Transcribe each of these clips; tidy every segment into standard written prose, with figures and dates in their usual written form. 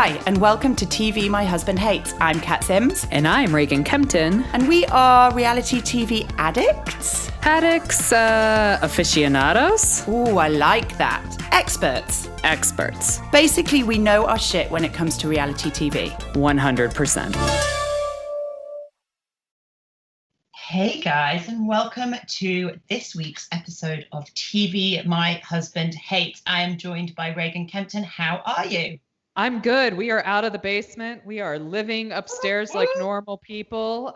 Hi, and welcome to TV My Husband Hates. I'm Kat Sims. And I'm Reagan Kempton. And we are reality TV addicts? Addicts, aficionados? Ooh, I like that. Experts. Experts. Basically, we know our shit when it comes to reality TV. 100%. Hey guys, and welcome to this week's episode of TV My Husband Hates. I am joined by Reagan Kempton. How are you? I'm good. We are out of the basement. We are living upstairs like normal people.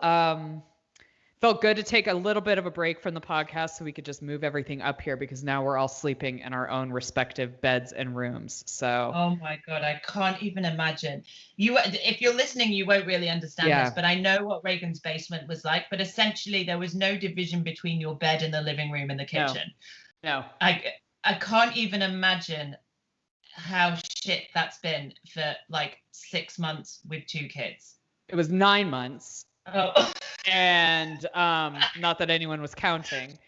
Felt good to take a little bit of a break from the podcast so we could just move everything up here because now we're all sleeping in our own respective beds and rooms. So. Oh my God, I can't even imagine. If you're listening, you won't really understand this, but I know what Reagan's basement was like. But essentially, there was no division between your bed and the living room and the kitchen. No. I can't even imagine how shit that's been for like 6 months with 2 kids. It was 9 months. Oh. And not that anyone was counting,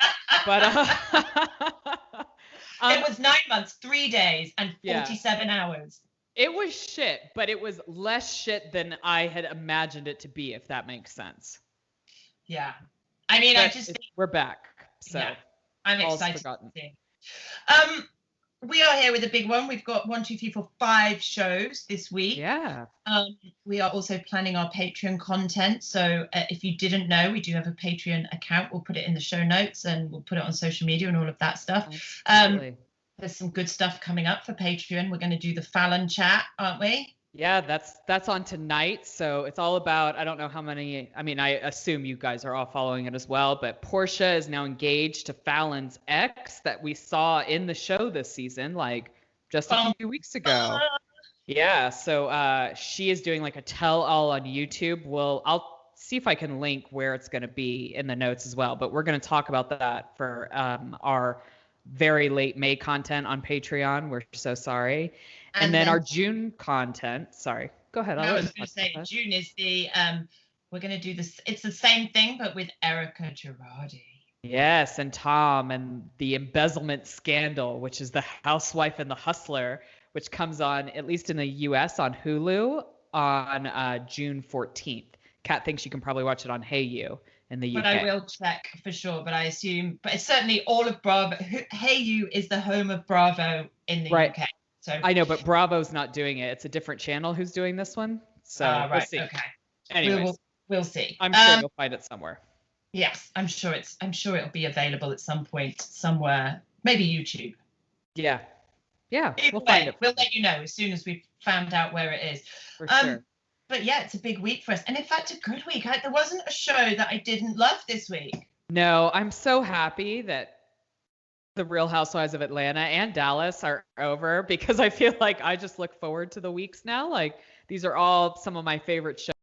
but it was 9 months, 3 days, and 47 hours. It was shit, but it was less shit than I had imagined it to be, if that makes sense. Yeah, I mean, we're back, so yeah, I'm excited. Forgotten. We are here with a big one. We've got 1, 2, 3, 4, 5 shows this week. Yeah. We are also planning our Patreon content. So if you didn't know, we do have a Patreon account. We'll put it in the show notes and we'll put it on social media and all of that stuff. There's some good stuff coming up for Patreon. We're going to do the Fallon chat, aren't we? Yeah, that's on tonight. So it's all about, I don't know how many, I mean, I assume you guys are all following it as well, but Portia is now engaged to Fallon's ex that we saw in the show this season, like just a few weeks ago. Yeah, so she is doing like a tell-all on YouTube. I'll see if I can link where it's going to be in the notes as well, but we're going to talk about that for our very late May content on Patreon. We're so sorry. And then our June content. Sorry, go ahead. I was going to say June is the we're going to do this. It's the same thing, but with Erica Girardi. Yes, and Tom and the embezzlement scandal, which is the Housewife and the Hustler, which comes on, at least in the U.S., on Hulu on June 14th. Kat thinks you can probably watch it on Hey You in the UK. But I will check for sure. But I assume, but it's certainly all of Bravo. Hey You is the home of Bravo in the UK. So I know, but Bravo's not doing it. It's a different channel who's doing this one. So we'll see. Okay. Anyways, we'll see. I'm sure you'll find it somewhere. Yes, I'm sure it'll be available at some point somewhere. Maybe YouTube. Yeah. We'll find it. We'll let you know as soon as we've found out where it is. For sure. But yeah, it's a big week for us, and in fact, a good week. There wasn't a show that I didn't love this week. No, I'm so happy that the Real Housewives of Atlanta and Dallas are over because I feel like I just look forward to the weeks now. Like these are all some of my favorite shows.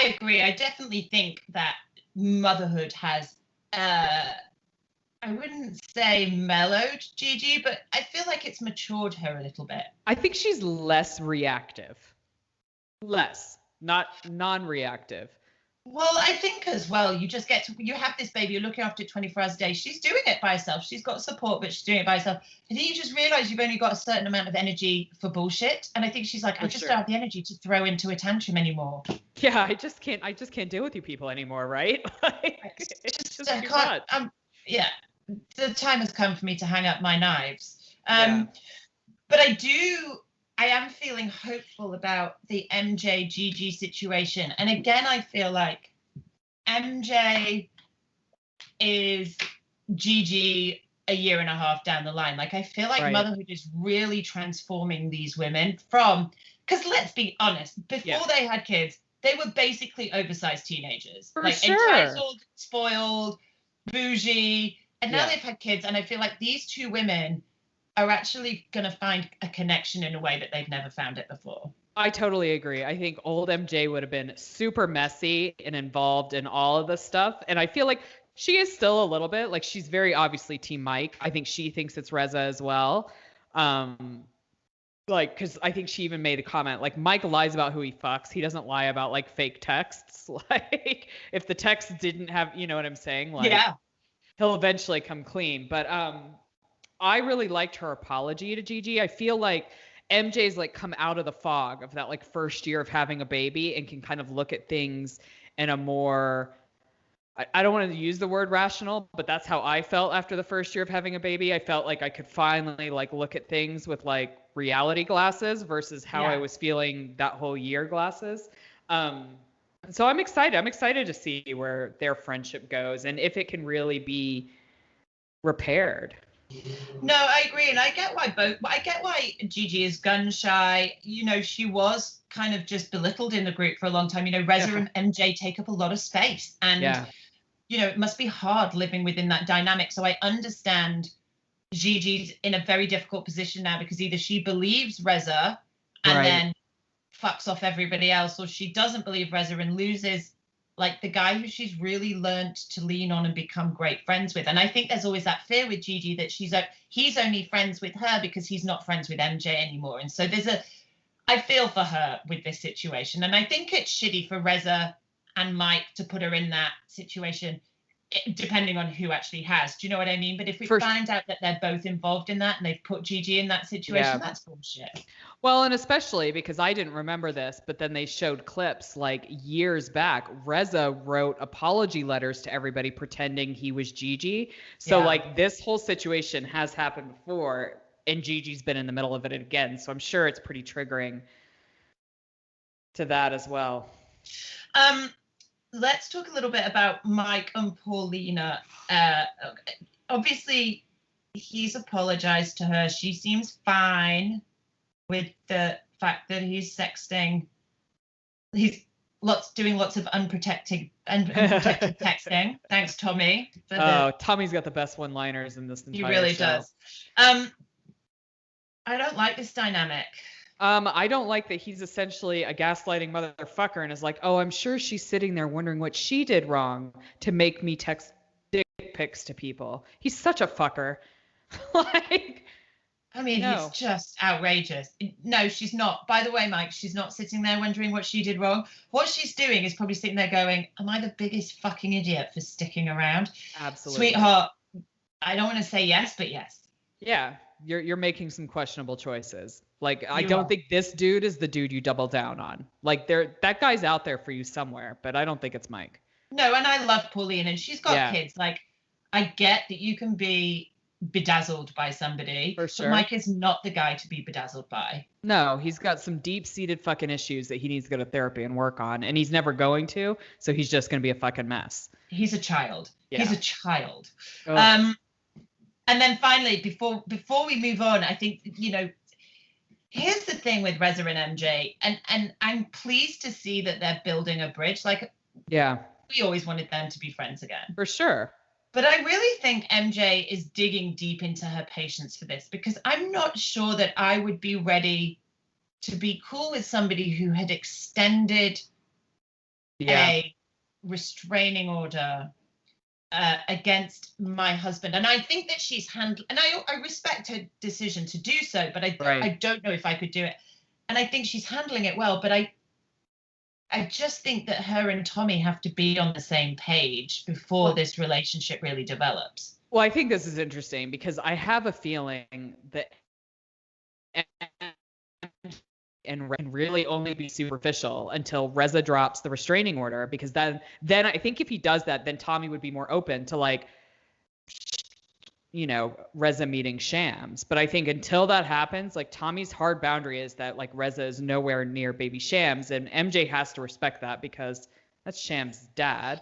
I agree. I definitely think that motherhood has, I wouldn't say mellowed Gigi, but I feel like it's matured her a little bit. I think she's less reactive. Less, not non-reactive. Well, I think as well, you have this baby, you're looking after it 24 hours a day. She's doing it by herself. She's got support, but she's doing it by herself. I think you just realize you've only got a certain amount of energy for bullshit. And I think she's like, I just don't have the energy to throw into a tantrum anymore. Yeah, I just can't deal with you people anymore, right? It's just too much. Yeah, the time has come for me to hang up my knives. But I am feeling hopeful about the MJ Gigi situation. And again, I feel like MJ is Gigi a year and a half down the line. Like, I feel like motherhood is really transforming these women because let's be honest, before they had kids, they were basically oversized teenagers. Entitled, spoiled, bougie. And now they've had kids. And I feel like these two women are actually going to find a connection in a way that they've never found it before. I totally agree. I think old MJ would have been super messy and involved in all of this stuff. And I feel like she is still a little bit, like, she's very obviously Team Mike. I think she thinks it's Reza as well. Because I think she even made a comment, like, Mike lies about who he fucks. He doesn't lie about, like, fake texts. Like, if the text didn't have, you know what I'm saying? Like, he'll eventually come clean. But I really liked her apology to Gigi. I feel like MJ's like come out of the fog of that like first year of having a baby and can kind of look at things in a more, I don't want to use the word rational, but that's how I felt after the first year of having a baby. I felt like I could finally like look at things with like reality glasses versus how I was feeling that whole year glasses. So I'm excited. I'm excited to see where their friendship goes and if it can really be repaired. No, I agree, and I get why Gigi is gun shy. You know, she was kind of just belittled in the group for a long time. You know, Reza and MJ take up a lot of space, and you know, it must be hard living within that dynamic. So I understand Gigi's in a very difficult position now because either she believes Reza and then fucks off everybody else, or she doesn't believe Reza and loses like the guy who she's really learned to lean on and become great friends with. And I think there's always that fear with Gigi that he's only friends with her because he's not friends with MJ anymore. And so I feel for her with this situation. And I think it's shitty for Reza and Mike to put her in that situation, depending on who actually has. Do you know what I mean? But if we find out that they're both involved in that and they've put Gigi in that situation, that's bullshit. Well, and especially because I didn't remember this, but then they showed clips like years back. Reza wrote apology letters to everybody pretending he was Gigi. So like this whole situation has happened before and Gigi's been in the middle of it again. So I'm sure it's pretty triggering to that as well. Let's talk a little bit about Mike and Paulina. Obviously, he's apologized to her. She seems fine with the fact that he's sexting. He's doing lots of unprotected texting. Thanks, Tommy. Tommy's got the best one-liners in this entire show. He really does. I don't like this dynamic. I don't like that he's essentially a gaslighting motherfucker and is like, oh, I'm sure she's sitting there wondering what she did wrong to make me text dick pics to people. He's such a fucker. He's just outrageous. No, she's not. By the way, Mike, she's not sitting there wondering what she did wrong. What she's doing is probably sitting there going, am I the biggest fucking idiot for sticking around? Absolutely. Sweetheart, I don't want to say yes, but yes. Yeah, you're making some questionable choices. Like, I don't think this dude is the dude you double down on. Like, that guy's out there for you somewhere, but I don't think it's Mike. No, and I love Pauline, and she's got kids. Like, I get that you can be bedazzled by somebody, for sure. But Mike is not the guy to be bedazzled by. No, he's got some deep-seated fucking issues that he needs to go to therapy and work on, and he's never going to, so he's just going to be a fucking mess. He's a child. Yeah. He's a child. Oh. And then finally, before we move on, I think, you know, here's the thing with Reza and MJ, and I'm pleased to see that they're building a bridge. Like, we always wanted them to be friends again. For sure. But I really think MJ is digging deep into her patience for this, because I'm not sure that I would be ready to be cool with somebody who had extended a restraining order against my husband, and I think that she's handled, and I respect her decision to do so, but I don't know if I could do it, and I think she's handling it well, but I just think that her and Tommy have to be on the same page before this relationship really develops. Well, I think this is interesting because I have a feeling that and really only be superficial until Reza drops the restraining order, because then I think if he does that, then Tommy would be more open to like, you know, Reza meeting Shams. But I think until that happens, like Tommy's hard boundary is that like Reza is nowhere near baby Shams, and MJ has to respect that because that's Shams' dad.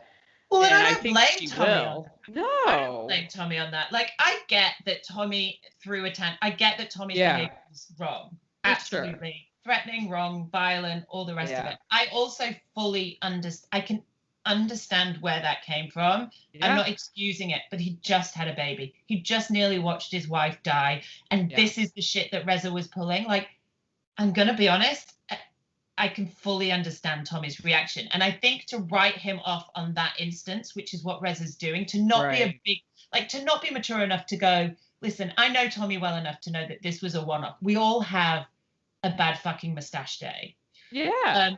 Well, and I don't blame Tommy on that. No. I don't blame Tommy on that. Like, I get that Tommy threw a tent. I get that Tommy's behavior was wrong. Absolutely. Sure. Threatening, wrong, violent, all the rest of it. I also fully I can understand where that came from. I'm not excusing it, but he just had a baby. He just nearly watched his wife die. And this is the shit that Reza was pulling. Like, I'm going to be honest, I can fully understand Tommy's reaction. And I think to write him off on that instance, which is what Reza's doing, to not be a big, like, to not be mature enough to go, listen, I know Tommy well enough to know that this was a one-off. We all have a bad fucking mustache day. Yeah.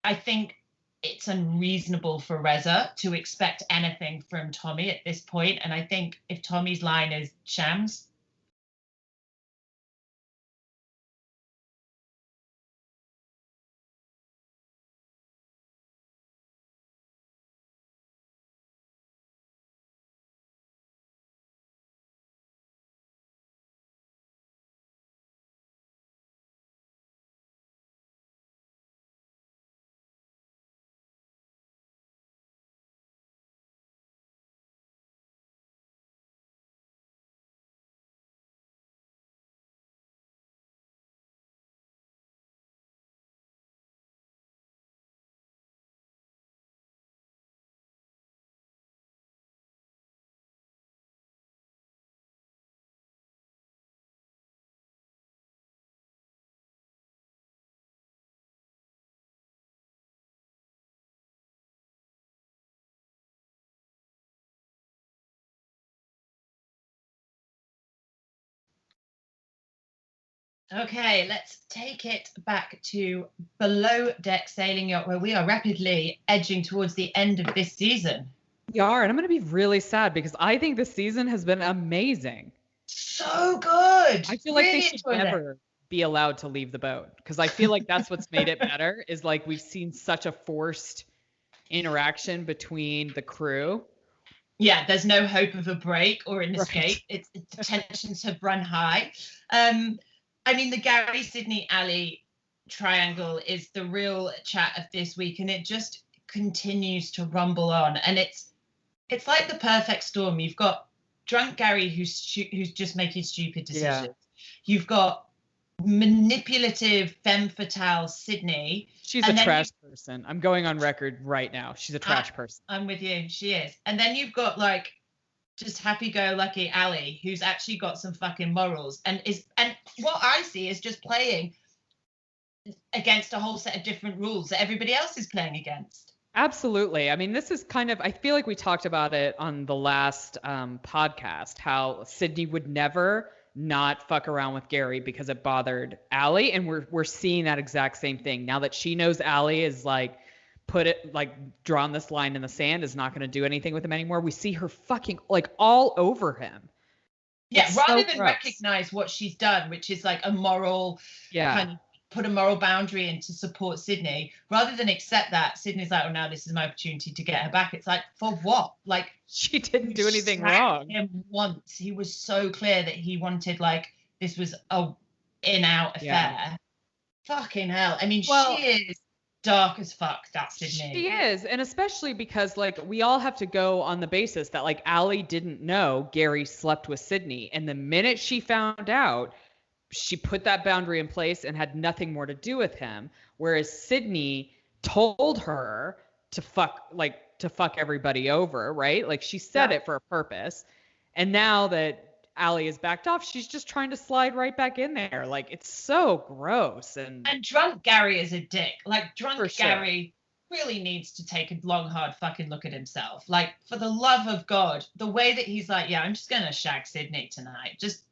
I think it's unreasonable for Reza to expect anything from Tommy at this point. And I think if Tommy's line is Shams, okay, let's take it back to Below Deck Sailing Yacht, where we are rapidly edging towards the end of this season. We are, and I'm going to be really sad because I think this season has been amazing. So good. I feel like they should never be allowed to leave the boat, because I feel like that's what's made it better, is like we've seen such a forced interaction between the crew. Yeah, there's no hope of a break or an escape. The tensions have run high. I mean, the Gary, Sydney, Ali triangle is the real chat of this week, and it just continues to rumble on. And it's like the perfect storm. You've got drunk Gary who's just making stupid decisions. Yeah. You've got manipulative femme fatale Sydney. She's a trash person. I'm going on record right now. She's a trash person. I'm with you. She is. And then you've got like just happy-go-lucky Ali, who's actually got some fucking morals, and what I see is just playing against a whole set of different rules that everybody else is playing against. Absolutely. I mean, this is kind of, I feel like we talked about it on the last podcast, how Sydney would never not fuck around with Gary because it bothered Ali, and we're seeing that exact same thing now that she knows Ali is like drawn this line in the sand, is not going to do anything with him anymore. We see her fucking like all over him. Yeah, it's rather than recognize what she's done, which is like a moral, kind of put a moral boundary in to support Sydney, rather than accept that, Sydney's like, oh, now this is my opportunity to get her back. It's like, for what? Like, she didn't do anything wrong. Him once. He was so clear that he wanted, like, this was a in-out affair. Yeah. Fucking hell. I mean, she is dark as fuck, that Sydney. She is, and especially because like we all have to go on the basis that like Ali didn't know Gary slept with Sydney, and the minute she found out, she put that boundary in place and had nothing more to do with him, whereas Sydney told her to fuck everybody over, right? Like she said it for a purpose, and now that Ali is backed off, she's just trying to slide right back in there. Like, it's so gross. And drunk Gary is a dick. Like, drunk Gary really needs to take a long, hard fucking look at himself. Like, for the love of God, the way that he's like, yeah, I'm just going to shag Sydney tonight. Just,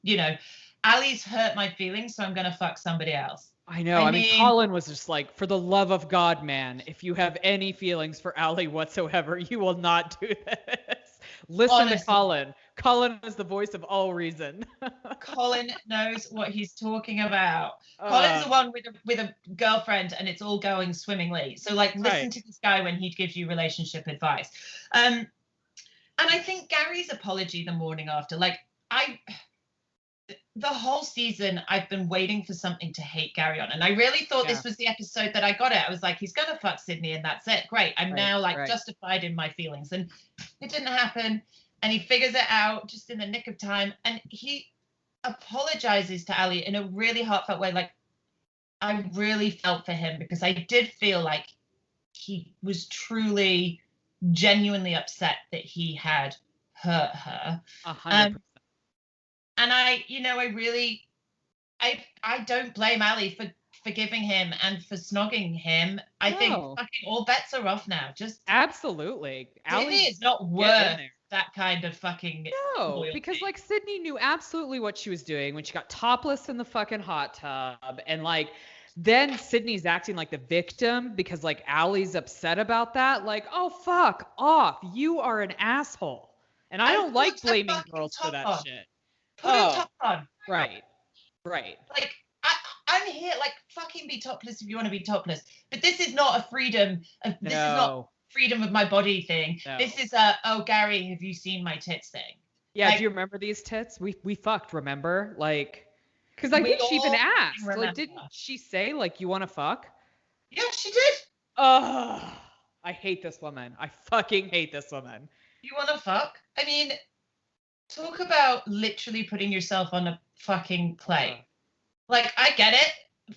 Ali's hurt my feelings, so I'm going to fuck somebody else. I know. I mean, Colin was just like, for the love of God, man, if you have any feelings for Ali whatsoever, you will not do this. Listen Honestly, to Colin. Colin is the voice of all reason. Colin knows what he's talking about. Colin's the one with a girlfriend and it's all going swimmingly. So listen to this guy when he gives you relationship advice. And I think Gary's apology the morning after, the whole season I've been waiting for something to hate Gary on. And I really thought this was the episode that I got it. I was like, he's going to fuck Sydney and that's it. Great. I'm now justified in my feelings. And it didn't happen. And he figures it out just in the nick of time. And he apologizes to Ali in a really heartfelt way. Like, I really felt for him because I did feel like he was truly, genuinely upset that he had hurt her. 100%. And I don't blame Ali for forgiving him and for snogging him. I think fucking all bets are off now. Just absolutely. Sydney is not worth that kind of fucking loyalty. Because Sydney knew absolutely what she was doing when she got topless in the fucking hot tub, and then Sydney's acting like the victim because Ali's upset about that. Oh, fuck off. You are an asshole. And I don't like blaming girls for that shit. Put a top on. Right. I'm here, fucking be topless if you want to be topless. But this is not a freedom. This is not freedom of my body thing. No. This is Gary, have you seen my tits thing? Yeah, do you remember these tits? We fucked, remember? Because I think she even asked. Didn't she say, you want to fuck? Yeah, she did. I hate this woman. I fucking hate this woman. You want to fuck? I mean, talk about literally putting yourself on a fucking plate. I get it.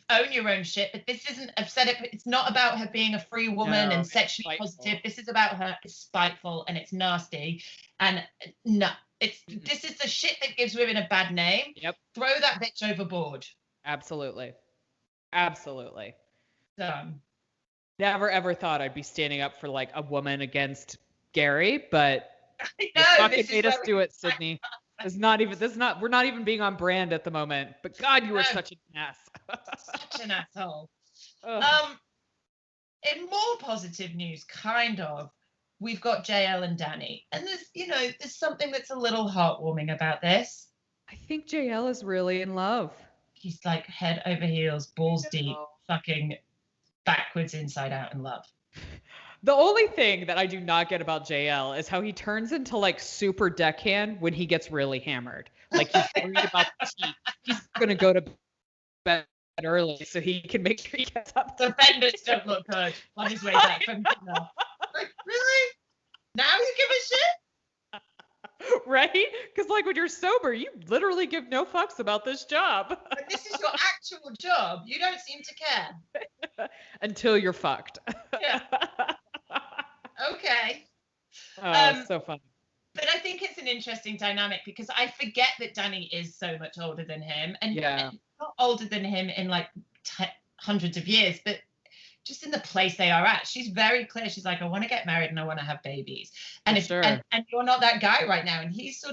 Own your own shit, but this isn't, I've said it, but it's not about her being a free woman and sexually positive. This is about her. It's spiteful and it's nasty. And this is the shit that gives women a bad name. Yep. Throw that bitch overboard. Absolutely. Never ever thought I'd be standing up for a woman against Gary, but you fucking made us do it, Sydney. We're not even being on brand at the moment. But God, you were such an ass. Such an asshole. In more positive news, we've got JL and Danny. And there's something that's a little heartwarming about this. I think JL is really in love. He's head over heels, balls deep, fucking backwards, inside out in love. The only thing that I do not get about JL is how he turns into super deckhand when he gets really hammered. He's worried about the teeth. He's gonna go to bed early so he can make sure he gets up. The fenders don't look good on his way back from dinner. Really? Now you give a shit? Right? Because when you're sober, you literally give no fucks about this job. But this is your actual job. You don't seem to care. Until you're fucked. Yeah. Okay. So funny. But I think it's an interesting dynamic because I forget that Danny is so much older than him, and not older than him in hundreds of years, but just in the place they are at. She's very clear. She's like, I want to get married and I want to have babies. And and you're not that guy right now. And he's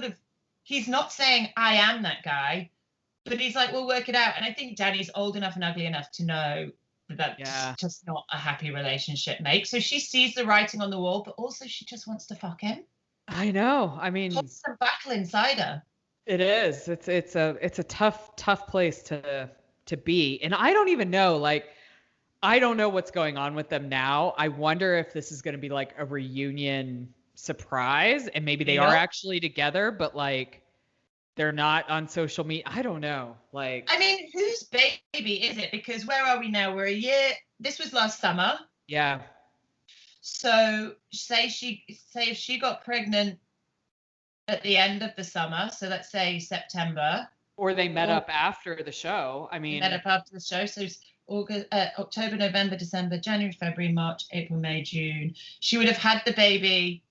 not saying I am that guy, but he's like, we'll work it out. And I think Danny's old enough and ugly enough to know that's just not a happy relationship, mate. So she sees the writing on the wall, but also she just wants to fuck him. I know. I mean, it's a battle inside her. It is. It's a tough place to be. And I don't even know, I don't know what's going on with them now. I wonder if this is going to be a reunion surprise and maybe they are actually together, but they're not on social media. I don't know. I mean, whose baby is it? Because where are we now? We're a year. This was last summer. Yeah. So say if she got pregnant at the end of the summer, so let's say September. Or they met up after the show. I mean, met up after the show. So August, October, November, December, January, February, March, April, May, June. She would have had the baby.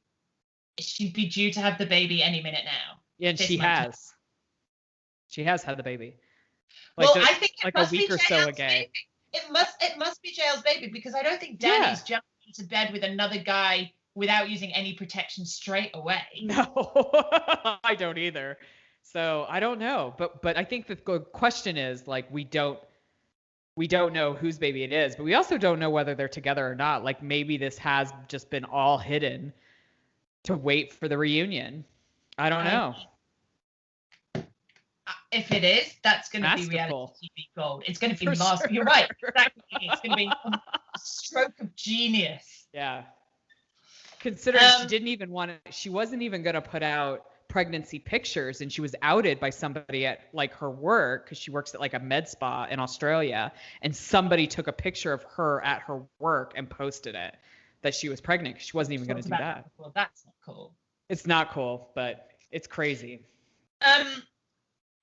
She'd be due to have the baby any minute now. Yeah, and she has. She has had the baby. I think it must a week be or so ago. It must be JL's baby because I don't think Danny's jumping into bed with another guy without using any protection straight away. No, I don't either. So I don't know, but I think the question is like we don't know whose baby it is, but we also don't know whether they're together or not. Like maybe this has just been all hidden to wait for the reunion. I don't know. If it is, that's going to be reality TV gold. It's going to be masterful. Sure. You're right. Exactly. It's going to be a stroke of genius. Yeah. Considering she wasn't even going to put out pregnancy pictures, and she was outed by somebody at like her work, because she works at like a med spa in Australia, and somebody took a picture of her at her work and posted it that she was pregnant, because she wasn't even going to do that. Well, that's not cool. It's not cool, but it's crazy.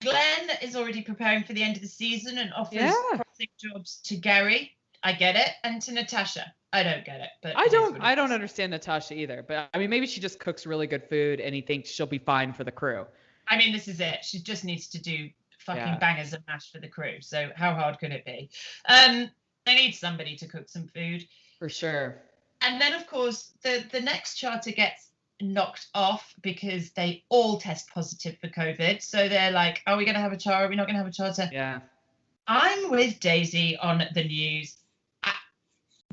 Glenn is already preparing for the end of the season and offers crossing jobs to Gary. I get it. And to Natasha. I don't get it, but I don't understand Natasha either. But I mean, maybe she just cooks really good food and he thinks she'll be fine for the crew. I mean, this is it. She just needs to do fucking bangers and mash for the crew. So how hard could it be? They need somebody to cook some food. For sure. And then, of course, the next charter gets knocked off because they all test positive for COVID. So they're like, are we going to have a charter? Are we not going to have a charter? Yeah. I'm with Daisy on the news.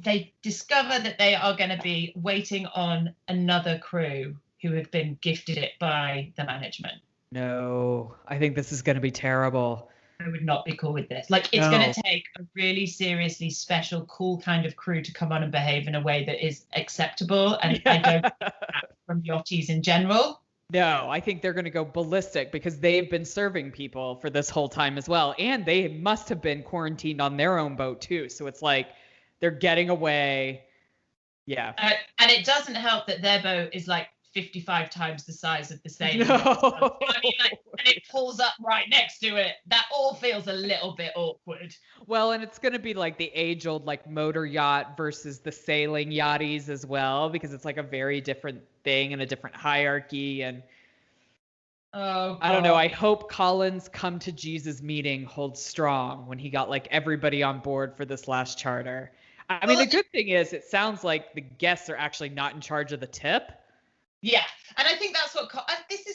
They discover that they are going to be waiting on another crew who have been gifted it by the management. No, I think this is going to be terrible. I would not be cool with this. Like, it's going to take a really seriously special, cool kind of crew to come on and behave in a way that is acceptable. And I don't think that from yachties in general. No, I think they're going to go ballistic because they've been serving people for this whole time as well. And they must have been quarantined on their own boat too. So it's like, they're getting away. Yeah. And it doesn't help that their boat is like 55 times the size of the same. No. I mean, like, and it pulls up right next to it. That all feels a little bit awkward. Well, and it's going to be like the age-old like motor yacht versus the sailing yachties as well, because it's like a very different thing and a different hierarchy. And I don't know. I hope Colin's come to Jesus meeting holds strong when he got like everybody on board for this last charter. I mean, the good thing is it sounds like the guests are actually not in charge of the tip. Yeah. And I think that's what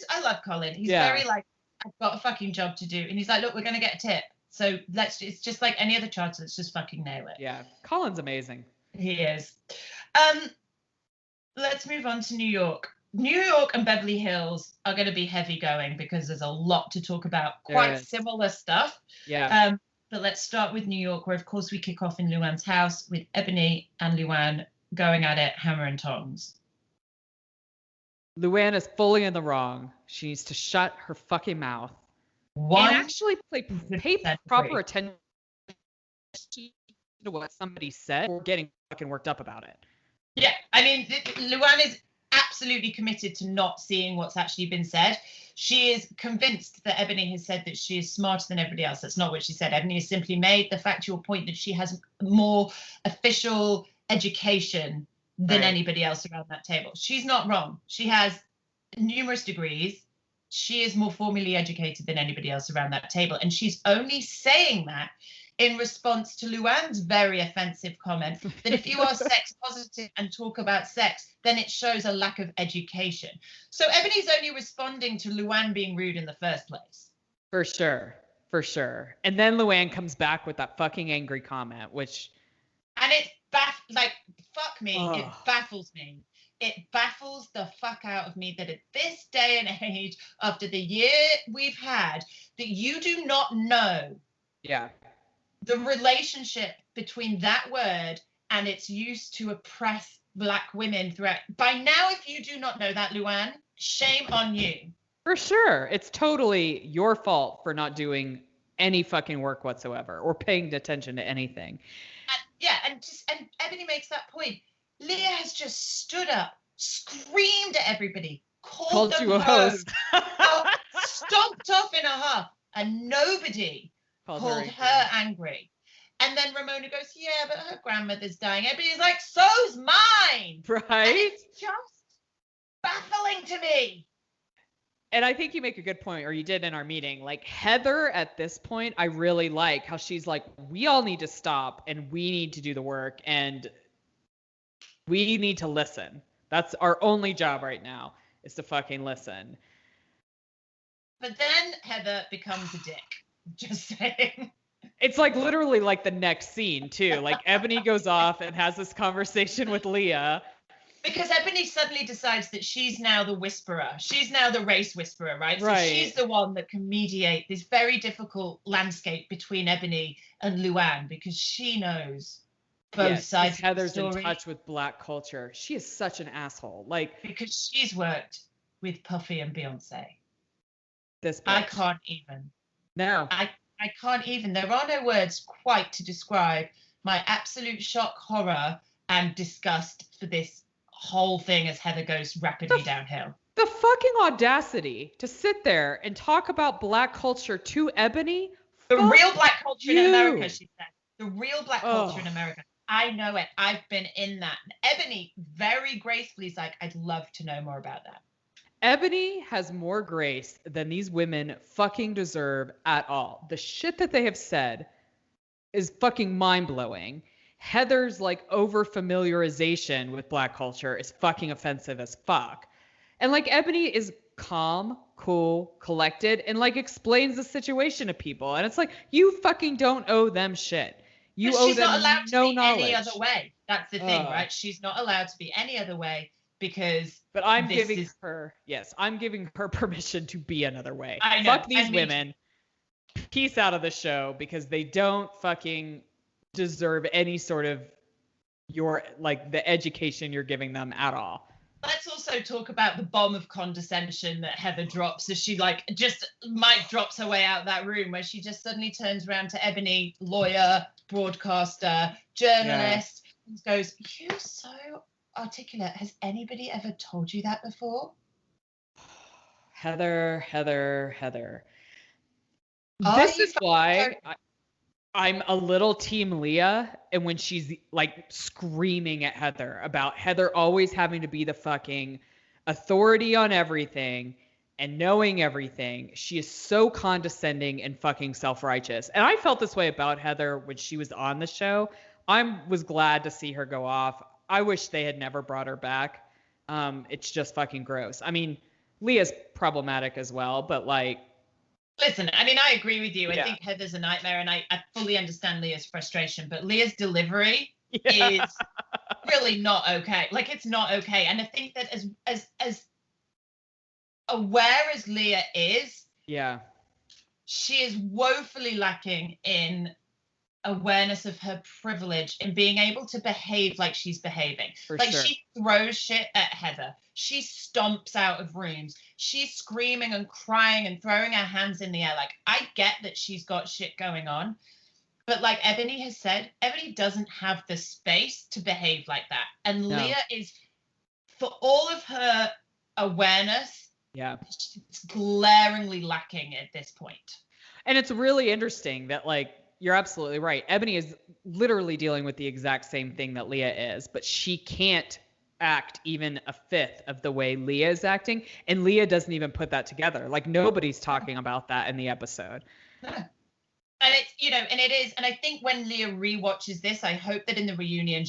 I love Colin. He's very like, I've got a fucking job to do. And he's like, look, we're going to get a tip. So it's just like any other charter. Let's just fucking nail it. Yeah. Colin's amazing. He is. Let's move on to New York. New York and Beverly Hills are going to be heavy going because there's a lot to talk about. Quite similar stuff. Yeah. But let's start with New York, where, of course, we kick off in Luann's house with Eboni and Luann going at it hammer and tongs. Luann is fully in the wrong. She needs to shut her fucking mouth. And actually pay proper attention to what somebody said or getting fucking worked up about it. Yeah, I mean, Luann is absolutely committed to not seeing what's actually been said. She is convinced that Eboni has said that she is smarter than everybody else. That's not what she said. Eboni has simply made the factual point that she has more official education than anybody else around that table. She's not wrong. She has numerous degrees. She is more formally educated than anybody else around that table. And she's only saying that in response to Luann's very offensive comment that if you are sex positive and talk about sex, then it shows a lack of education. So Ebony's only responding to Luann being rude in the first place. For sure. For sure. And then Luann comes back with that fucking angry comment, which... And it's fuck me. It baffles me. It baffles the fuck out of me that at this day and age, after the year we've had, that you do not know the relationship between that word and its use to oppress Black women throughout. By now, if you do not know that, Luann, shame on you. For sure. It's totally your fault for not doing any fucking work whatsoever or paying attention to anything. And Eboni makes that point. Leah has just stood up, screamed at everybody, called them you a host, stomped off in a huff, and nobody called her angry. And then Ramona goes, yeah, but her grandmother's dying. Everybody's like, so's mine. Right? And it's just baffling to me. And I think you make a good point, or you did in our meeting. Like Heather at this point, I really like how she's like, we all need to stop and we need to do the work. And We need to listen. That's our only job right now, is to fucking listen. But then Heather becomes a dick. Just saying. It's like literally like the next scene too. Like Eboni goes off and has this conversation with Leah. Because Eboni suddenly decides that she's now the whisperer. She's now the race whisperer, right? Right. So she's the one that can mediate this very difficult landscape between Eboni and Luann, because she knows both sides of the Heather's story. in touch with Black culture. She is such an asshole. Like, because she's worked with Puffy and Beyonce. This bitch. I can't even. No. I can't even. There are no words quite to describe my absolute shock, horror, and disgust for this whole thing as Heather goes rapidly downhill. The fucking audacity to sit there and talk about Black culture to Eboni. The real Black culture in America, she said. The real Black culture in America. I know it. I've been in that. And Eboni very gracefully is like, I'd love to know more about that. Eboni has more grace than these women fucking deserve at all. The shit that they have said is fucking mind-blowing. Heather's like over familiarization with Black culture is fucking offensive as fuck. And like Eboni is calm, cool, collected, and like explains the situation to people. And it's like, you fucking don't owe them shit. You owe them no knowledge. She's not allowed to be any other way. That's the thing, right? She's not allowed to be any other way because. But I'm giving her permission to be another way. I know. Fuck these women. Peace out of the show because they don't fucking deserve any sort of the education you're giving them at all. Let's also talk about the bomb of condescension that Heather drops as she just mic drops her way out of that room, where she just suddenly turns around to Eboni, lawyer, broadcaster, journalist, and goes, "You're so articulate. Has anybody ever told you that before?" Heather. This is why I'm a little team Leah, and when she's like screaming at Heather about Heather always having to be the fucking authority on everything and knowing everything, she is so condescending and fucking self-righteous. And I felt this way about Heather when she was on the show. I was glad to see her go off. I wish they had never brought her back. It's just fucking gross. I mean, Leah's problematic as well, but like, listen, I mean, I agree with you. I think Heather's a nightmare, and I fully understand Leah's frustration, but Leah's delivery is really not okay. Like, it's not okay. And I think that as aware as Leah is, she is woefully lacking in awareness of her privilege in being able to behave like she's behaving. She throws shit at Heather. She stomps out of rooms. She's screaming and crying and throwing her hands in the air. Like, I get that she's got shit going on, but like Eboni has said, Eboni doesn't have the space to behave like that. And Leah is, for all of her awareness, it's glaringly lacking at this point. And it's really interesting that, like, you're absolutely right. Eboni is literally dealing with the exact same thing that Leah is, but she can't act even a fifth of the way Leah is acting. And Leah doesn't even put that together. Like, nobody's talking about that in the episode. No. And it's, and it is. And I think when Leah rewatches this, I hope that in the reunion,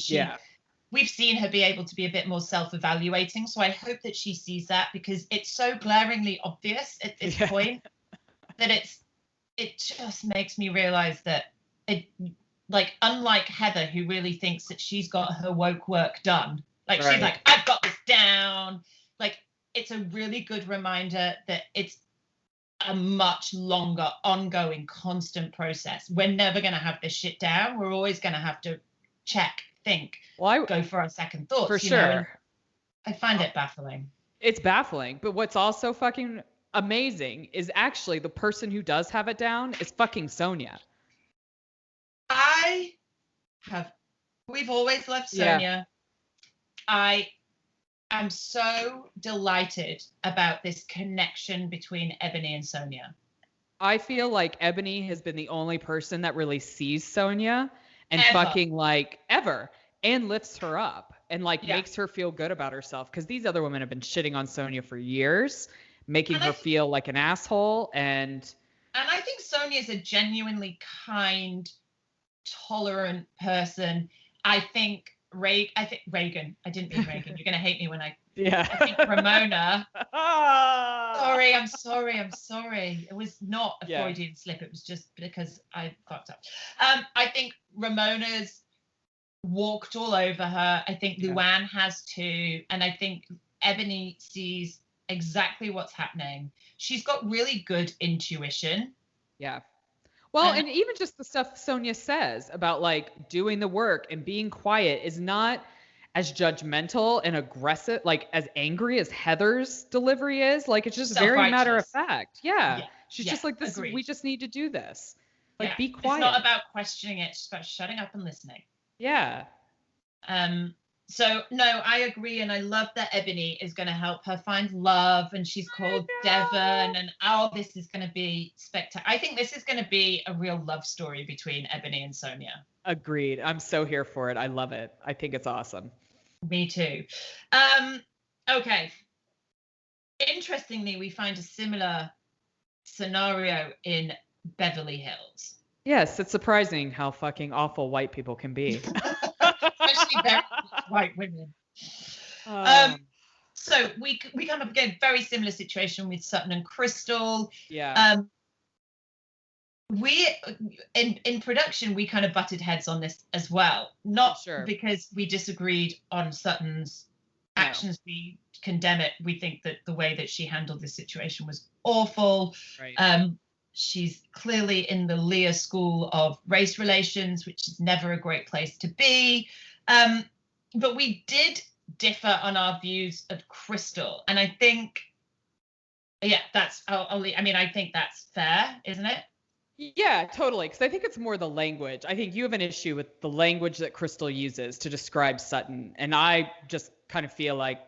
we've seen her be able to be a bit more self-evaluating. So I hope that she sees that, because it's so glaringly obvious at this point that it just makes me realize that unlike Heather, who really thinks that she's got her woke work done, she's like, I've got this down. Like, it's a really good reminder that it's a much longer, ongoing, constant process. We're never going to have this shit down. We're always going to have to check, think, go for our second thoughts. For sure. I find it baffling. It's baffling. But what's also fucking amazing is actually the person who does have it down is fucking Sonja. We've always loved Sonja. I am so delighted about this connection between Eboni and Sonja. I feel like Eboni has been the only person that really sees Sonja and ever and lifts her up and makes her feel good about herself. Because these other women have been shitting on Sonja for years, making her feel like an asshole. And I think Sonja is a genuinely kind, tolerant person. I think I think Reagan. I didn't mean Reagan. You're gonna hate me when I. Yeah. I think Ramona. I'm sorry. It was not a Freudian slip. It was just because I fucked up. I think Ramona's walked all over her. I think Luann has too, and I think Eboni sees exactly what's happening. She's got really good intuition. Yeah. Well, and even just the stuff Sonja says about like doing the work and being quiet is not as judgmental and aggressive, like as angry as Heather's delivery is. Like it's just very matter of fact. Yeah. She's just like, this, we just need to do this. Like be quiet. It's not about questioning it, it's about shutting up and listening. Yeah. So no, I agree, and I love that Eboni is going to help her find love, and she's called Devon, and this is going to be spectacular. I think this is going to be a real love story between Eboni and Sonja. Agreed. I'm so here for it. I love it. I think it's awesome. Me too. Okay. Interestingly, we find a similar scenario in Beverly Hills. Yes, it's surprising how fucking awful white people can be. Especially very white women. So we come up again, very similar situation with Sutton and Crystal. Yeah. We in production we kind of butted heads on this as well, not because we disagreed on Sutton's actions. We condemn it. We think that the way that she handled this situation was awful. Right. She's clearly in the Leah school of race relations, which is never a great place to be. But we did differ on our views of Crystal, and I think, that's. I think that's fair, isn't it? Yeah, totally. Because I think it's more the language. I think you have an issue with the language that Crystal uses to describe Sutton, and I just kind of feel like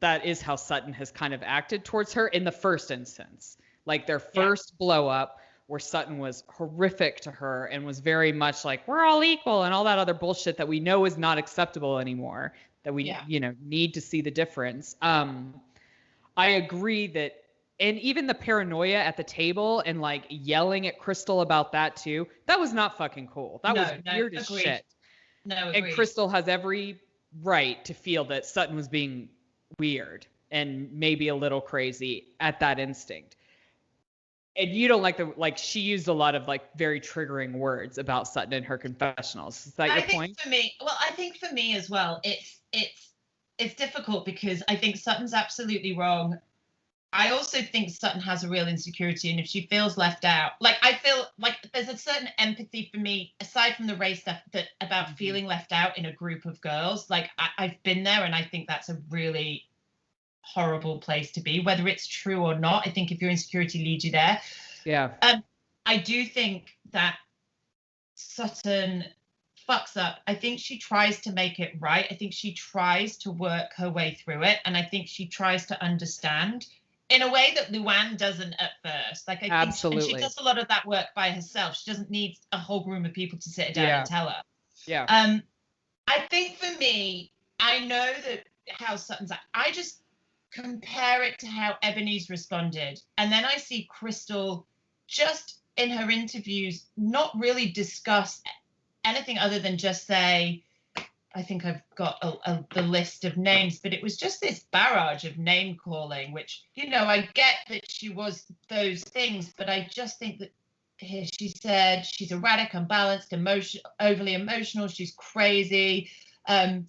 that is how Sutton has kind of acted towards her in the first instance. Like their first blow up, where Sutton was horrific to her and was very much like, we're all equal and all that other bullshit that we know is not acceptable anymore, that we, need to see the difference. I agree that, and even the paranoia at the table and like yelling at Crystal about that too, that was not fucking cool. That was weird as shit. No, agreed. And Crystal has every right to feel that Sutton was being weird and maybe a little crazy at that instinct. And you don't like she used a lot of like very triggering words about Sutton in her confessionals. Is that your point? I think for me as well, it's difficult because I think Sutton's absolutely wrong. I also think Sutton has a real insecurity, and if she feels left out, like I feel like there's a certain empathy for me, aside from the race stuff, that about feeling left out in a group of girls. Like I've been there, and I think that's a really horrible place to be, whether it's true or not. I think if your insecurity leads you there. Yeah. I do think that Sutton fucks up. I think she tries to make it right. I think she tries to work her way through it, and I think she tries to understand in a way that Luann doesn't at first. Like I think Absolutely. And she does a lot of that work by herself. She doesn't need a whole room of people to sit her down and tell her. Yeah. I think for me, I know that how Sutton's I just compare it to how Eboni's responded, and then I see Crystal just in her interviews not really discuss anything other than just say, I think I've got the list of names, but it was just this barrage of name calling, which, I get that she was those things, but I just think that here she said she's erratic, unbalanced, overly emotional, she's crazy. And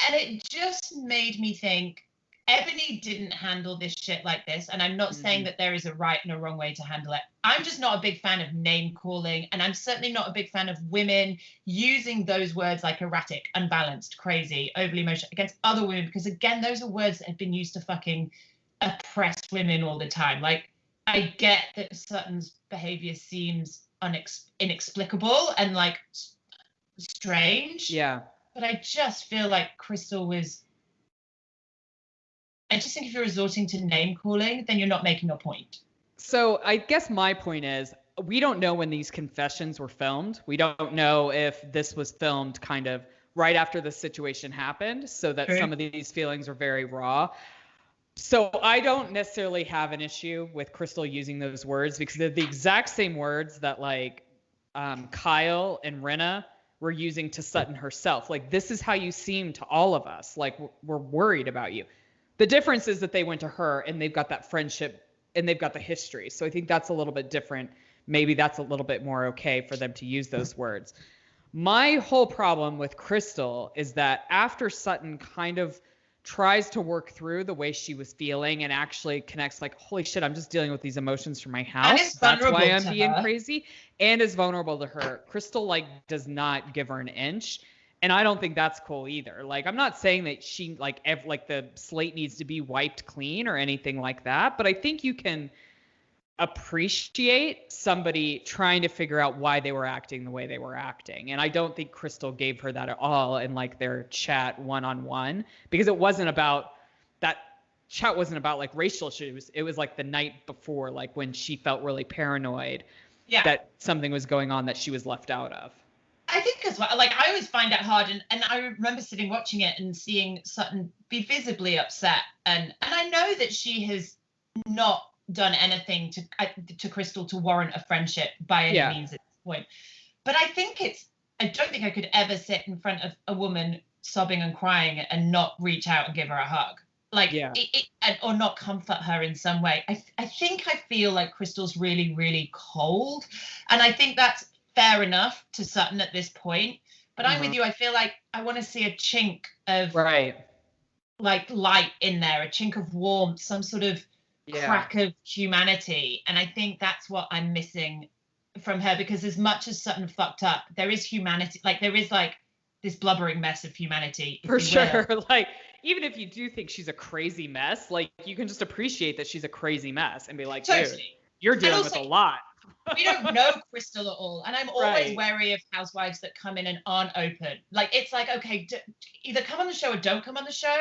it just made me think, Eboni didn't handle this shit like this, and I'm not saying that there is a right and a wrong way to handle it. I'm just not a big fan of name calling, and I'm certainly not a big fan of women using those words like erratic, unbalanced, crazy, overly emotional against other women, because again, those are words that have been used to fucking oppress women all the time. Like, I get that Sutton's behavior seems inexplicable and like strange. Yeah. But I just feel like Crystal was. I just think if you're resorting to name calling, then you're not making a point. So I guess my point is, we don't know when these confessions were filmed. We don't know if this was filmed kind of right after the situation happened, so that some of these feelings are very raw. So I don't necessarily have an issue with Crystal using those words, because they're the exact same words that like Kyle and Rinna were using to Sutton herself. Like, this is how you seem to all of us. Like, we're worried about you. The difference is that they went to her and they've got that friendship and they've got the history. So I think that's a little bit different. Maybe that's a little bit more okay for them to use those words. My whole problem with Crystal is that after Sutton kind of tries to work through the way she was feeling and actually connects, like, holy shit, I'm just dealing with these emotions from my house. That's why I'm being crazy. And is vulnerable to her. Crystal, like, does not give her an inch. And I don't think that's cool either. Like, I'm not saying that she, like, the slate needs to be wiped clean or anything like that. But I think you can appreciate somebody trying to figure out why they were acting the way they were acting. And I don't think Crystal gave her that at all in, like, their chat one-on-one, because it wasn't about that chat, wasn't about, like, racial issues. It was like the night before, like, when she felt really paranoid that something was going on that she was left out of. I think as well, like, I always find it hard, and I remember sitting watching it and seeing Sutton be visibly upset, and I know that she has not done anything to Crystal to warrant a friendship by any means at this point. But I don't think I could ever sit in front of a woman sobbing and crying and not reach out and give her a hug. Like, or not comfort her in some way. I feel like Crystal's really, really cold. And I think that's fair enough to Sutton at this point. But I'm with you. I feel like I want to see a chink of like light in there, a chink of warmth, some sort of crack of humanity. And I think that's what I'm missing from her, because as much as Sutton fucked up, there is humanity. Like, there is, like, this blubbering mess of humanity. For sure. Like, even if you do think she's a crazy mess, like, you can just appreciate that she's a crazy mess and be like, dude, you're dealing with a lot. We don't know Crystal at all. And I'm always wary of housewives that come in and aren't open. Like, it's like, okay, either come on the show or don't come on the show,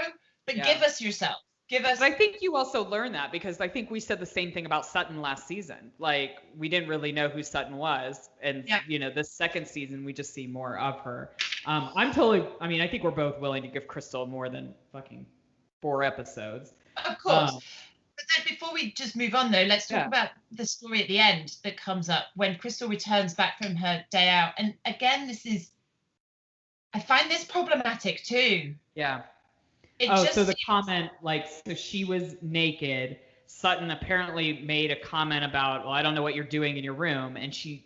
but give us yourself. But I think you also learn that, because I think we said the same thing about Sutton last season. Like, we didn't really know who Sutton was. And, you know, this second season, we just see more of her. I think we're both willing to give Crystal more than fucking 4 episodes. Of course. But then before we just move on, though, let's talk about the story at the end that comes up when Crystal returns back from her day out. And again, I find this problematic too. Yeah. So the comment, like, so she was naked. Sutton apparently made a comment about, well, I don't know what you're doing in your room. And she,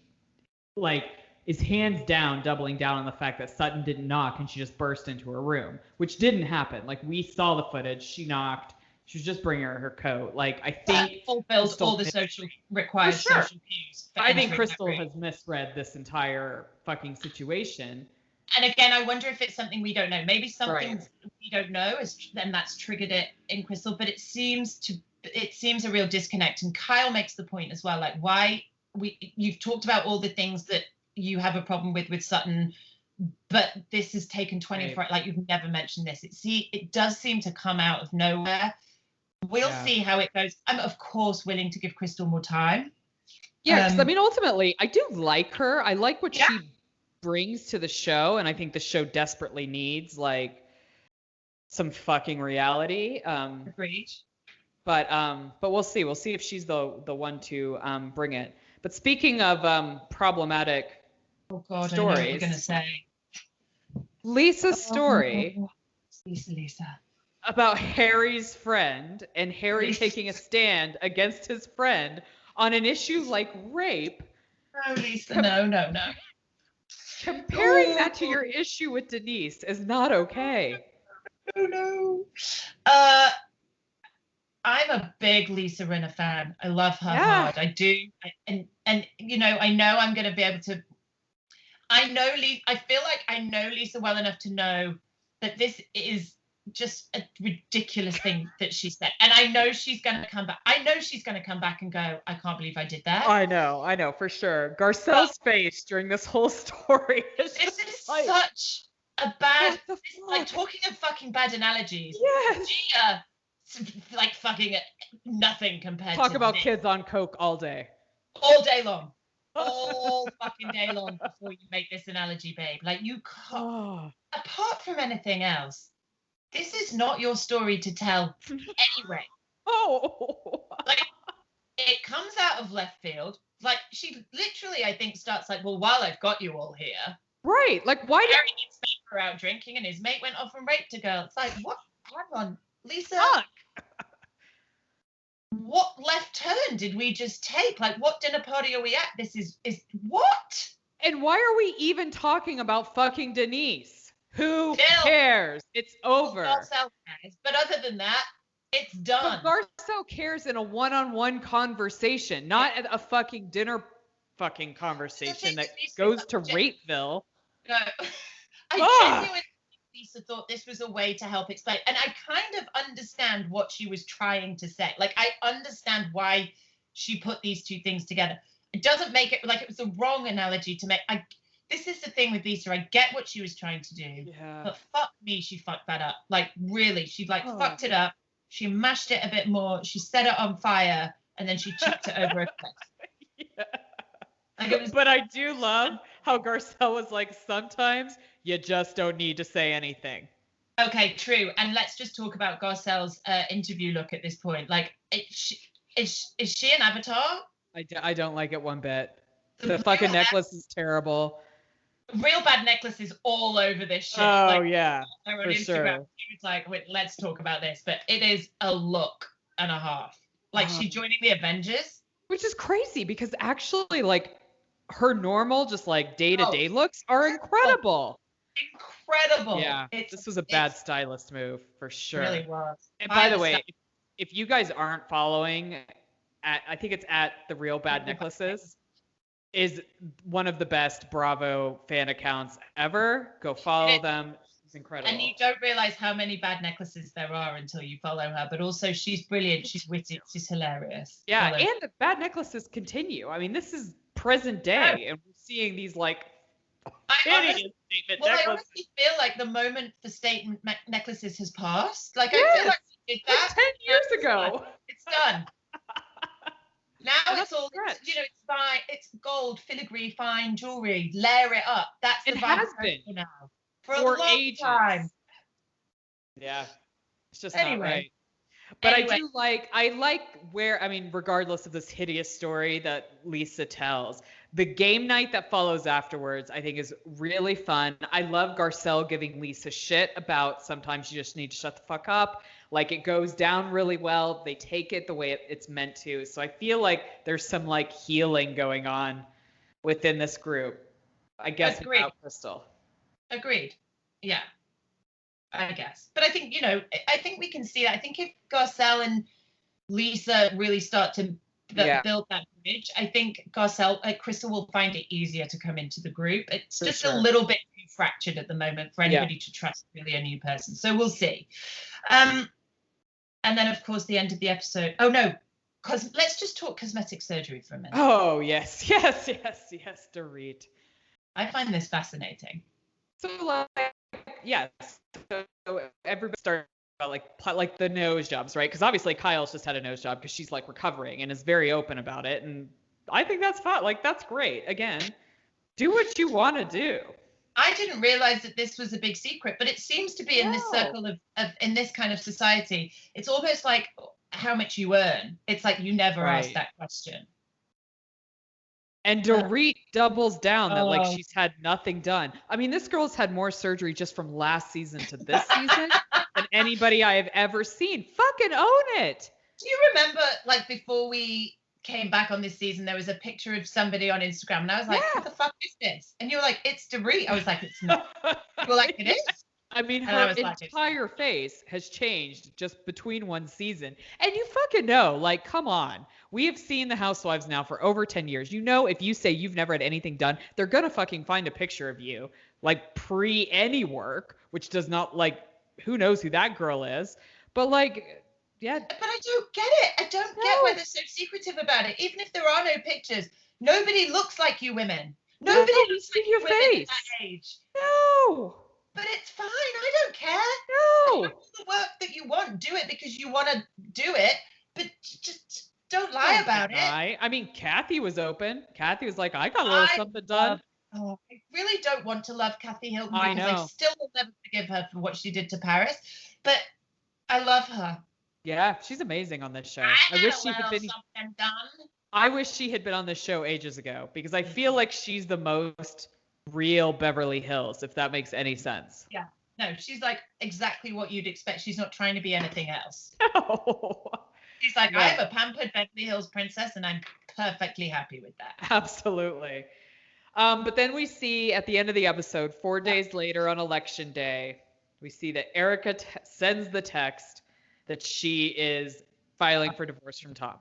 like, is hands down doubling down on the fact that Sutton didn't knock and she just burst into her room, which didn't happen. Like, we saw the footage. She knocked. She was just bringing her coat. Like, I think fulfills all the social cues. I think Crystal has misread this entire fucking situation. And again, I wonder if it's something we don't know. Maybe something we don't know and that's triggered it in Crystal. But it seems a real disconnect. And Kyle makes the point as well. Like, you've talked about all the things that you have a problem with Sutton, but this has taken 24. Like, you've never mentioned this. It does seem to come out of nowhere. We'll see how it goes. I'm of course willing to give Crystal more time. Yeah, because I mean, ultimately, I do like her. I like what she brings to the show, and I think the show desperately needs, like, some fucking reality. Agreed. But we'll see. We'll see if she's the one to bring it. But speaking of problematic stories, I know what you're gonna say. Lisa's story. Lisa. About Harry's friend and Harry taking a stand against his friend on an issue like rape. No, Lisa, no. Comparing that to your issue with Denise is not okay. No. I'm a big Lisa Rinna fan. I love her hard. I do. And you know, I know I'm going to be able to. I feel like I know Lisa well enough to know that this is just a ridiculous thing that she said. And I know she's going to come back. I know she's going to come back and go, I can't believe I did that. I know for sure. Garcelle's face during this whole story is such a bad, like, talking of fucking bad analogies. Yes. Gia, like, fucking nothing compared to Talk about kids on coke all day. All day long. All fucking day long before you make this analogy, babe. Like, you can't, apart from anything else, this is not your story to tell anyway. Like, it comes out of left field. Like, she literally, I think, starts like, well, while I've got you all here, Right. Like, why did his mate were out drinking and his mate went off and raped a girl? It's like, what? Hang on, Lisa. Fuck. What left turn did we just take? Like, what dinner party are we at? This is what? And why are we even talking about fucking Denise? Who cares? It's over. Garcelle cares. But other than that, it's done. But Garcelle cares in a one-on-one conversation, not at a fucking dinner fucking conversation that goes to Rapeville. No, I genuinely think Lisa thought this was a way to help explain. And I kind of understand what she was trying to say. Like, I understand why she put these two things together. It doesn't make it like it was the wrong analogy to make. This is the thing with Lisa. I get what she was trying to do, but fuck me, she fucked that up. Like, really, she fucked it up. She mashed it a bit more. She set it on fire, and then she chucked it over a cliff. Like, but I do love how Garcelle was like, sometimes you just don't need to say anything. Okay, true. And let's just talk about Garcelle's interview look at this point. Like, is she an avatar? I don't like it one bit. The fucking necklace is terrible. Real bad necklaces all over this shit. Oh, like, yeah, for Instagram, sure. It's like, wait, let's talk about this. But it is a look and a half. Like, she's joining the Avengers. Which is crazy because actually, like, her normal, just like day-to-day looks are incredible. Incredible. Yeah, this was a bad stylist move for sure. It really was. And by the way, if you guys aren't following, I think it's at The Real Bad Necklaces, is one of the best Bravo fan accounts ever. Go follow them. It's incredible. And you don't realize how many bad necklaces there are until you follow her. But also, she's brilliant. She's witty. She's hilarious. Yeah, and the bad necklaces continue. I mean, this is present day, and we're seeing these like hideous statement necklaces. I honestly feel like the moment for statement necklaces has passed. Like, I feel like we did that like 10 years ago. It's done. Now it's all, it's fine. It's gold, filigree, fine jewelry. Layer it up. That's the it has been now for a long ages. time. Yeah, it's just not right. But I like regardless of this hideous story that Lisa tells, the game night that follows afterwards, I think is really fun. I love Garcelle giving Lisa shit about sometimes you just need to shut the fuck up. Like, it goes down really well. They take it the way it's meant to. So I feel like there's some like healing going on within this group. I guess without Crystal. Agreed. Yeah. I guess. But I think, I think we can see that. I think if Garcelle and Lisa really start to build that bridge, I think Crystal will find it easier to come into the group. It's just a little bit too fractured at the moment for anybody to trust really a new person. So we'll see. And then, of course, the end of the episode. Oh, no. Let's just talk cosmetic surgery for a minute. Oh, yes, Dorit. I find this fascinating. So, so everybody started about like the nose jobs, right? Because obviously Kyle's just had a nose job because she's like recovering and is very open about it. And I think that's fine. Like, that's great. Again, do what you want to do. I didn't realize that this was a big secret, but it seems to be in this circle of in this kind of society. It's almost like how much you earn. It's like you never ask that question. And Dorit doubles down that like she's had nothing done. I mean, this girl's had more surgery just from last season to this season than anybody I have ever seen. Fucking own it. Do you remember, like, before we came back on this season, there was a picture of somebody on Instagram, and I was like, what the fuck is this? And you were like, it's Dorit. I was like, it's not. You were like, it is. I mean, her entire face has changed just between one season. And you fucking know, like, come on. We have seen the Housewives now for over 10 years. You know, if you say you've never had anything done, they're going to fucking find a picture of you, like, pre any work, which does not, like, who knows who that girl is. But, like, yeah. But I don't get it. I don't get why they're so secretive about it. Even if there are no pictures, nobody looks like you women. Nobody looks like your face. At that age. No. But it's fine. I don't care. No. The work that you want, do it because you want to do it. But just don't lie about it. I mean, Kathy was open. Kathy was like, I got a little something done. I really don't want to love Kathy Hilton because I still will never forgive her for what she did to Paris. But I love her. Yeah, she's amazing on this show. I wish she had been done. I wish she had been on this show ages ago because I feel like she's the most real Beverly Hills, if that makes any sense. Yeah. No, she's like exactly what you'd expect. She's not trying to be anything else. No. She's like, I'm a pampered Beverly Hills princess, and I'm perfectly happy with that. Absolutely. But then we see at the end of the episode, 4 days later on election day, we see that Erica sends the text that she is filing for divorce from Tom.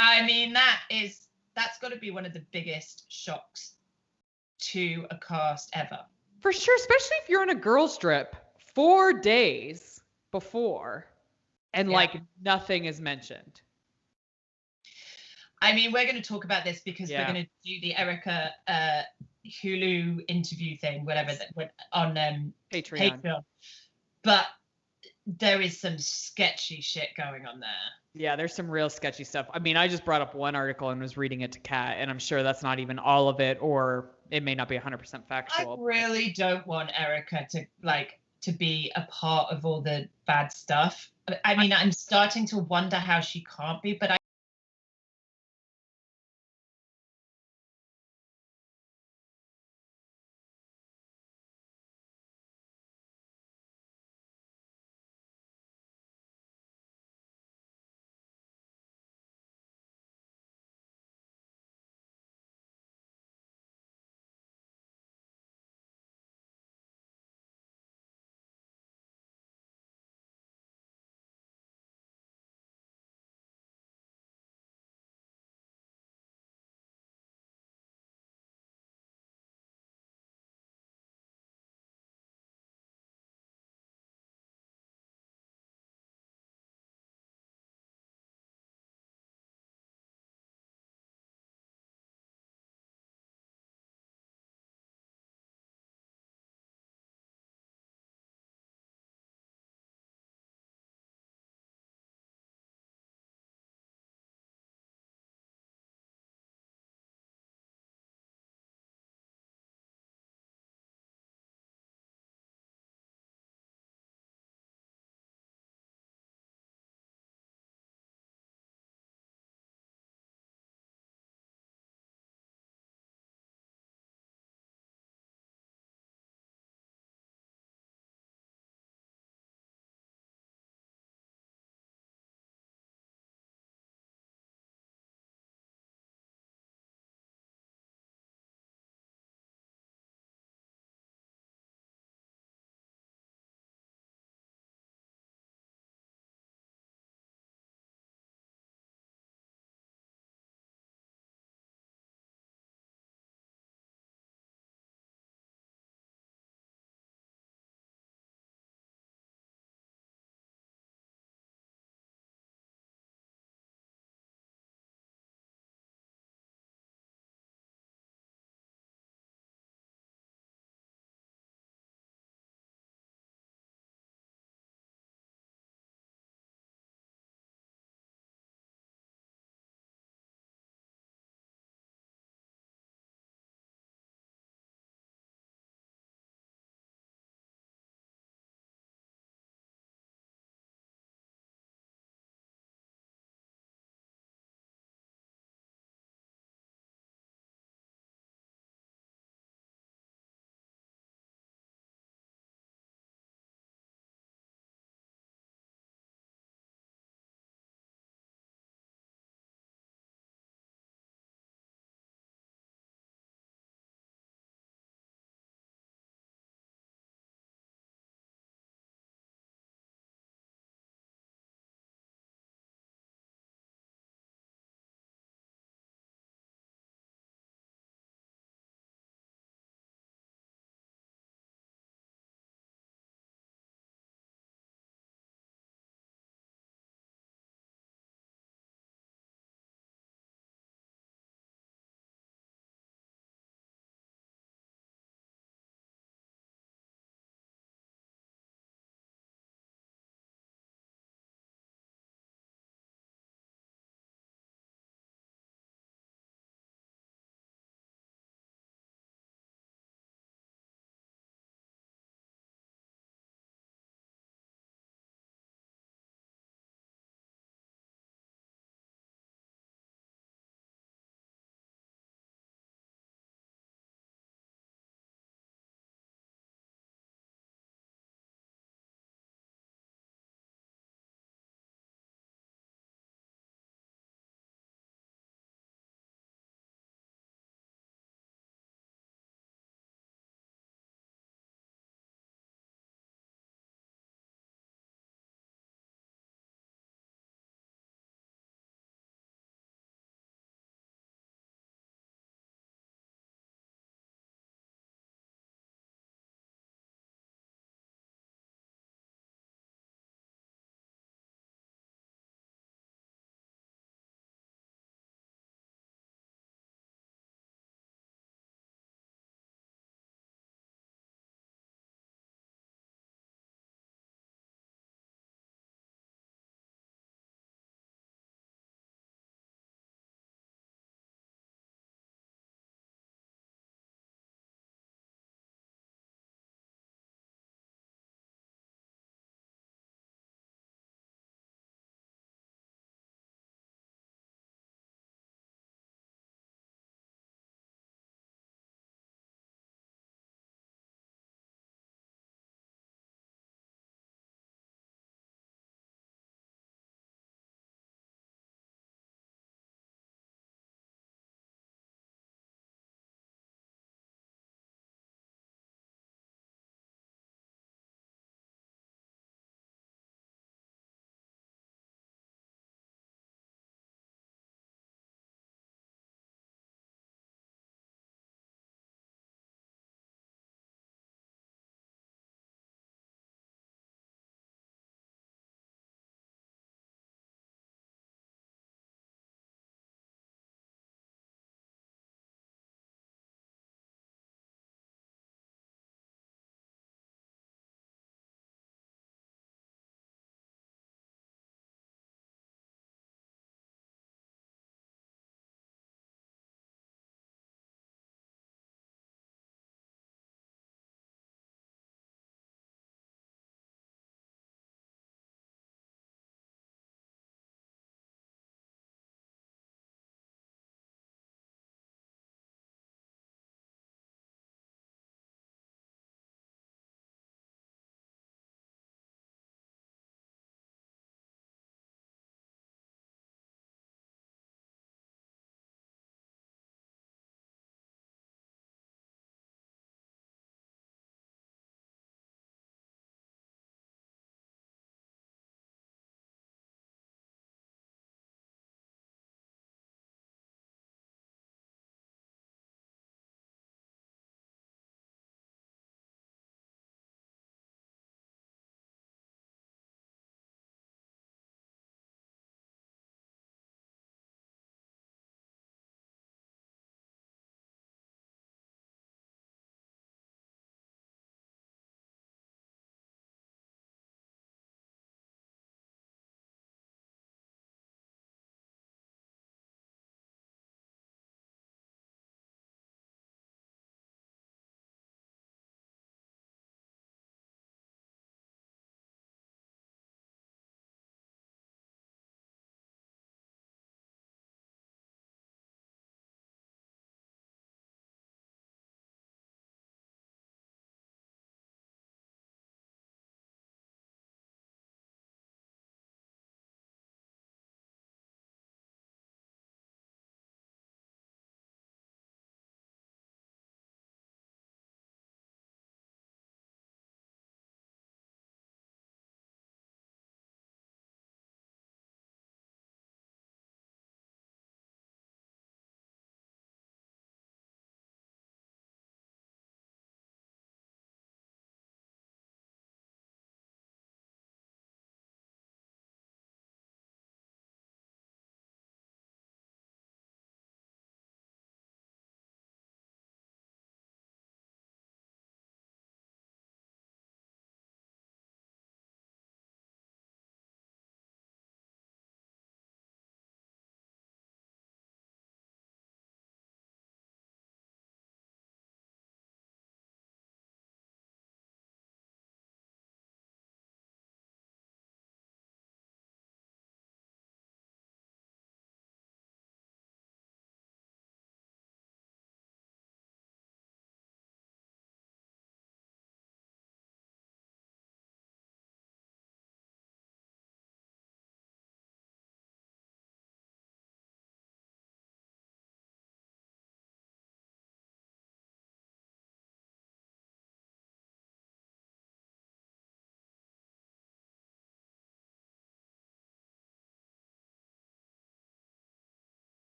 I mean, that's got to be one of the biggest shocks to a cast ever. For sure, especially if you're on a girls' trip 4 days before and like nothing is mentioned. I mean, we're going to talk about this because we're going to do the Erica Hulu interview thing, whatever, that on Patreon. But there is some sketchy shit going on there. Yeah, there's some real sketchy stuff. I mean, I just brought up one article and was reading it to Kat, and I'm sure that's not even all of it, or it may not be 100% factual. I really don't want Erica to be a part of all the bad stuff. I mean, I'm starting to wonder how she can't be, but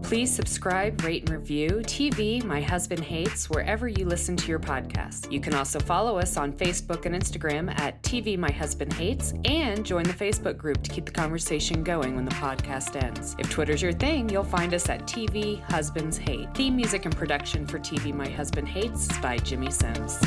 Please subscribe, rate, and review TV My Husband Hates wherever you listen to your podcast. You can also follow us on Facebook and Instagram at TV My Husband Hates and join the Facebook group to keep the conversation going when the podcast ends. If Twitter's your thing, you'll find us at TV Husbands Hate. Theme music and production for TV My Husband Hates is by Jimmy Sims.